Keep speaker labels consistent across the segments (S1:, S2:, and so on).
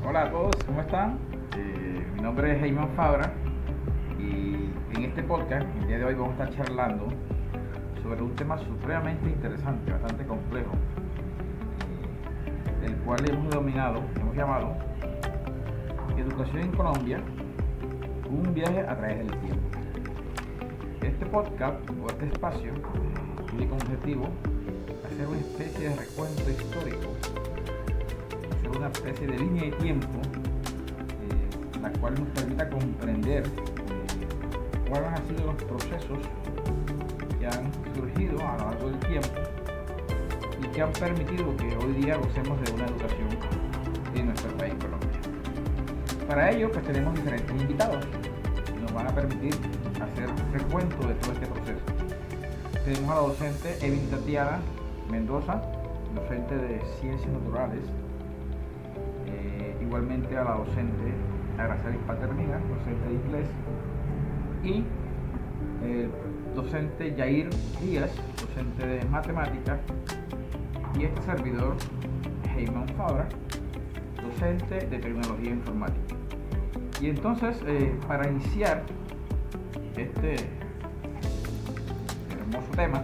S1: Hola a todos, ¿cómo están? Mi nombre es Heyman Fabra y en este podcast, el día de hoy vamos a estar charlando sobre un tema supremamente interesante, bastante complejo, el cual hemos llamado Educación en Colombia, un viaje a través del tiempo. Este podcast o este espacio tiene como objetivo hacer una especie de recuento histórico, hacer una especie de línea de tiempo, la cual nos permita comprender cuáles han sido los procesos que han surgido a lo largo del tiempo y que han permitido que hoy día gocemos de una educación en nuestro país, Colombia. Para ello, pues tenemos diferentes invitados que nos van a permitir hacer recuento de todo este proceso. Tenemos a la docente Evin Tatiana Mendoza, docente de Ciencias Naturales, igualmente a la docente Aracelis Paternina, docente de inglés, y el docente Yair Díaz, docente de matemáticas, y este servidor, Heyman Fabra, docente de tecnología informática. Y entonces, para iniciar este hermoso tema,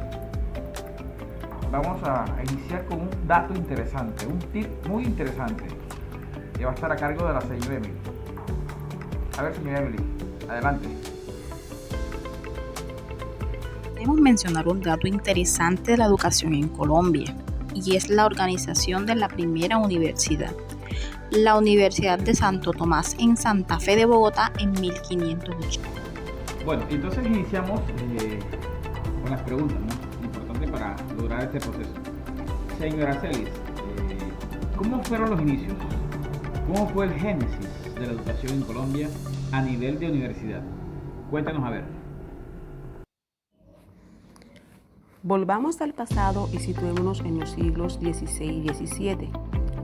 S1: vamos a iniciar con un dato interesante, un tip muy interesante, que va a estar a cargo de la señora Emily. A ver, señora Emily, adelante.
S2: Debemos mencionar un dato interesante de la educación en Colombia, y es la organización de la primera universidad, la Universidad de Santo Tomás en Santa Fe de Bogotá en 1508.
S1: Bueno, entonces iniciamos con las preguntas, ¿no? Importante para lograr este proceso. Señora Celis, ¿cómo fueron los inicios? ¿Cómo fue el génesis de la educación en Colombia a nivel de universidad? Cuéntanos a ver.
S3: Volvamos al pasado y situémonos en los siglos XVI y XVII.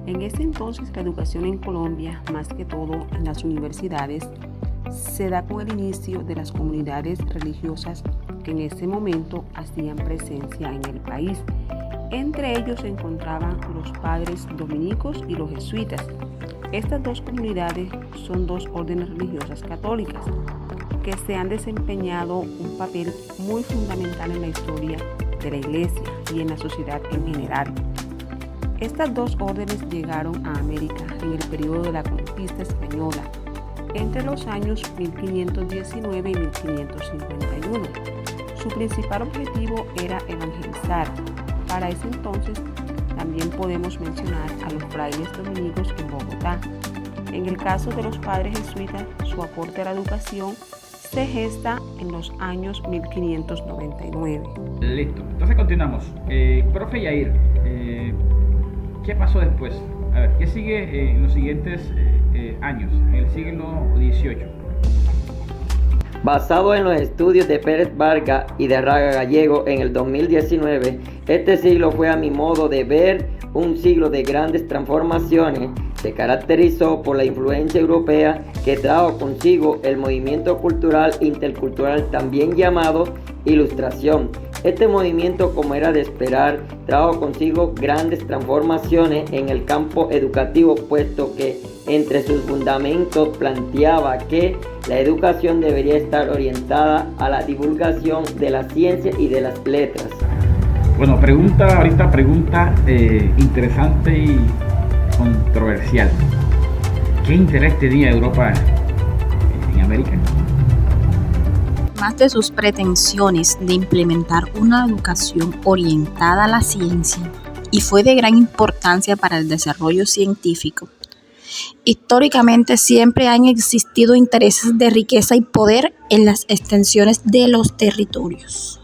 S3: En ese entonces la educación en Colombia, más que todo en las universidades, se da con el inicio de las comunidades religiosas que en ese momento hacían presencia en el país. Entre ellos se encontraban los padres dominicos y los jesuitas. Estas dos comunidades son dos órdenes religiosas católicas que se han desempeñado un papel muy fundamental en la historia de la Iglesia y en la sociedad en general. Estas dos órdenes llegaron a América en el periodo de la conquista española, entre los años 1519 y 1551. Su principal objetivo era evangelizar. Para ese entonces también podemos mencionar a los frailes dominicos en Bogotá. En el caso de los padres jesuitas, su aporte a la educación se gesta en los años 1599.
S1: Listo, entonces continuamos. Profe Yair, ¿qué pasó después? A ver, ¿qué sigue en los siguientes años, en el siglo XVIII?
S4: Basado en los estudios de Pérez Vargas y de Raga Gallego en el 2019, este siglo fue, a mi modo de ver, un siglo de grandes transformaciones. Se caracterizó por la influencia europea que trajo consigo el movimiento cultural intercultural, también llamado Ilustración. Este movimiento, como era de esperar, trajo consigo grandes transformaciones en el campo educativo, puesto que entre sus fundamentos planteaba que la educación debería estar orientada a la divulgación de la ciencia y de las letras.
S1: Bueno, pregunta interesante y controversial. ¿Qué interés tenía Europa en América?
S2: Más de sus pretensiones de implementar una educación orientada a la ciencia, y fue de gran importancia para el desarrollo científico. Históricamente siempre han existido intereses de riqueza y poder en las extensiones de los territorios.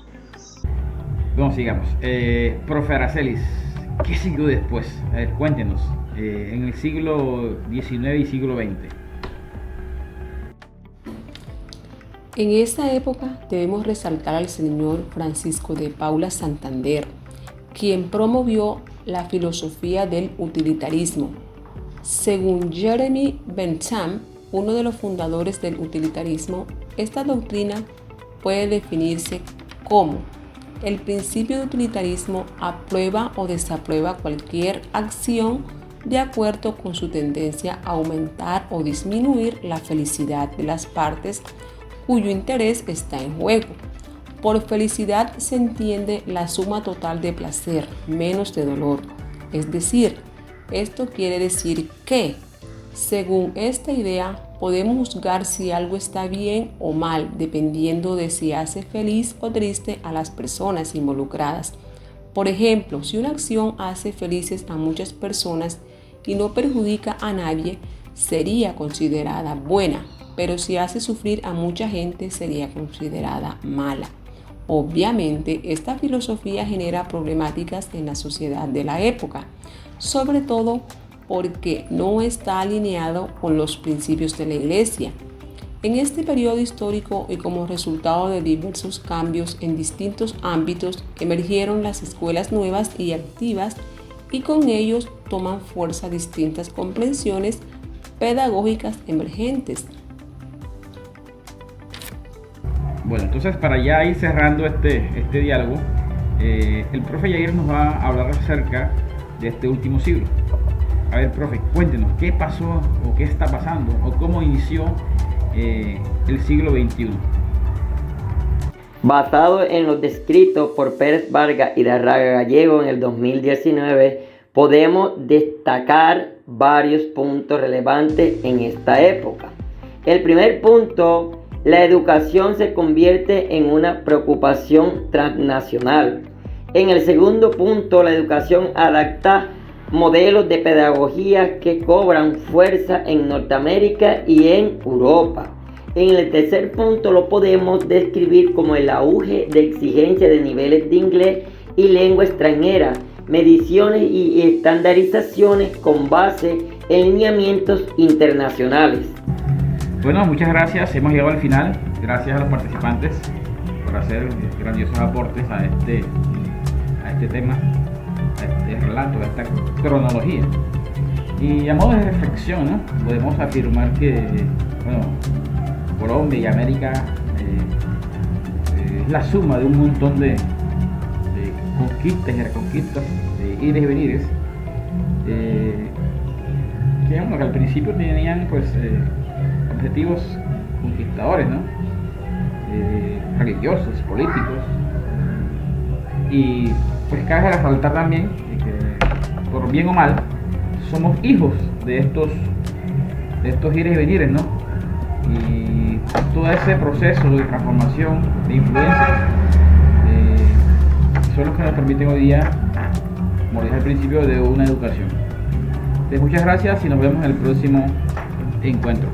S1: Bueno, sigamos. Profe Aracelis, ¿qué siguió después? A ver, cuéntenos. En el siglo XIX y siglo XX.
S3: En esa época debemos resaltar al señor Francisco de Paula Santander, quien promovió la filosofía del utilitarismo. Según Jeremy Bentham, uno de los fundadores del utilitarismo, esta doctrina puede definirse como el principio de utilitarismo: aprueba o desaprueba cualquier acción de acuerdo con su tendencia a aumentar o disminuir la felicidad de las partes cuyo interés está en juego. Por felicidad se entiende la suma total de placer menos de dolor. Es decir, esto quiere decir que, según esta idea, podemos juzgar si algo está bien o mal dependiendo de si hace feliz o triste a las personas involucradas. Por ejemplo, si una acción hace felices a muchas personas y no perjudica a nadie, sería considerada buena, pero si hace sufrir a mucha gente, sería considerada mala. Obviamente, esta filosofía genera problemáticas en la sociedad de la época, sobre todo porque no está alineado con los principios de la Iglesia. En este periodo histórico y como resultado de diversos cambios en distintos ámbitos, emergieron las escuelas nuevas y activas y con ellos toman fuerza distintas comprensiones pedagógicas emergentes.
S1: Bueno, entonces para ya ir cerrando este diálogo, el profe Yair nos va a hablar acerca de este último siglo. A ver, profe, cuéntenos, ¿qué pasó o qué está pasando o cómo inició el siglo XXI?
S4: Basado en los descritos por Pérez Vargas y de Arraga Gallego en el 2019, podemos destacar varios puntos relevantes en esta época. El primer punto: la educación se convierte en una preocupación transnacional. En el segundo punto, la educación adapta modelos de pedagogía que cobran fuerza en Norteamérica y en Europa. En el tercer punto lo podemos describir como el auge de exigencia de niveles de inglés y lengua extranjera, mediciones y estandarizaciones con base en lineamientos internacionales.
S1: Bueno, muchas gracias. Hemos llegado al final. Gracias a los participantes por hacer grandiosos aportes a este tema, a este relato, a esta cronología. Y a modo de reflexión, ¿no? Podemos afirmar que Colombia y América es la suma de un montón de conquistas y reconquistas, de ires y venires, que al principio tenían objetivos conquistadores, ¿no? Religiosos, políticos, y pues cabe resaltar también que por bien o mal somos hijos de estos ires y venires, ¿no? Y todo ese proceso de transformación, de influencias, son los que nos permiten hoy día, como dije al principio, de una educación. Muchas gracias y nos vemos en el próximo encuentro.